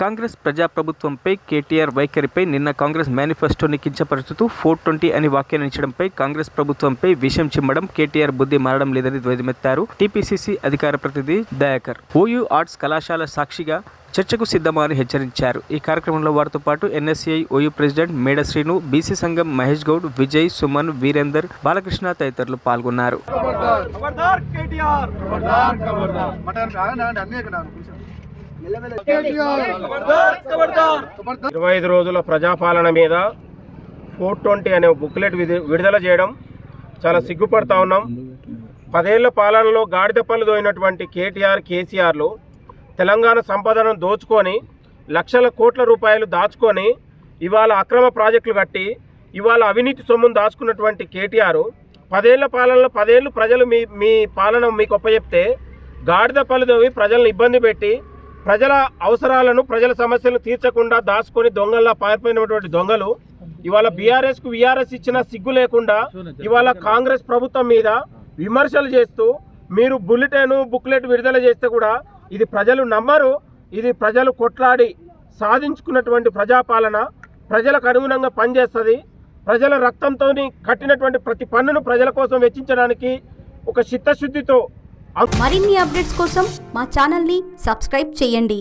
కాంగ్రెస్ ప్రజాప్రభుత్వంపై కేటీఆర్ వైఖరిపై నిన్న కాంగ్రెస్ మేనిఫెస్టోని కించపరుచుతూ 420 అని వ్యాఖ్యానించడంపై కాంగ్రెస్ ప్రభుత్వంపై విషం చిమ్మడం కేటీఆర్ బుద్ధి మారడం లేదని ధ్వజమెత్తారు టీపీసీసీ అధికార ప్రతినిధి దయాకర్. ఓయూ ఆర్ట్స్ కళాశాల సాక్షిగా చర్చకు సిద్ధమా అని హెచ్చరించారు. ఈ కార్యక్రమంలో వారితో పాటు ఎన్ఎస్సీఐ ఓయూ ప్రెసిడెంట్ మేడ శ్రీను, బీసీ సంఘం మహేష్ గౌడ్, విజయ్, సుమన్, వీరేందర్, బాలకృష్ణ తదితరులు పాల్గొన్నారు. 25 రోజుల ప్రజాపాలన మీద 420 అనే బుక్లెట్ విడుదల చేయడం చాలా సిగ్గుపడతా ఉన్నాం. 10 ఏళ్ల పాలనలో గాడిద పళ్ళు దోయినటువంటి కేటీఆర్, కేసీఆర్లు తెలంగాణ సంపదను దోచుకొని లక్షల కోట్ల రూపాయలు దాచుకొని ఇవాళ అక్రమ ప్రాజెక్టులు కట్టి ఇవాళ అవినీతి సొమ్మును దాచుకున్నటువంటి కేటీఆర్ 10 ఏళ్ల పాలనలో 10 ఏళ్ళు ప్రజలు మీ పాలన మీకు ఒప్పచెప్తే గాడిద పళ్ళు దోవి ప్రజలను ఇబ్బంది పెట్టి ప్రజల అవసరాలను, ప్రజల సమస్యలను తీర్చకుండా దాచుకొని దొంగల్లా పారిపోయినటువంటి దొంగలు ఇవాళ బీఆర్ఎస్కు వీఆర్ఎస్ ఇచ్చిన సిగ్గు లేకుండా ఇవాళ కాంగ్రెస్ ప్రభుత్వం మీద విమర్శలు చేస్తూ మీరు బుక్లెట్ విడుదల చేస్తే కూడా ఇది ప్రజలు నమ్మరు. ఇది ప్రజలు కొట్లాడి సాధించుకున్నటువంటి ప్రజాపాలన, ప్రజలకు అనుగుణంగా పనిచేస్తుంది. ప్రజల రక్తంతో కట్టినటువంటి ప్రతి పన్నును ప్రజల కోసం వెచ్చించడానికి ఒక చిత్తశుద్ధితో మరిన్ని అప్డేట్స్ కోసం మా ఛానల్ని సబ్స్క్రైబ్ చేయండి.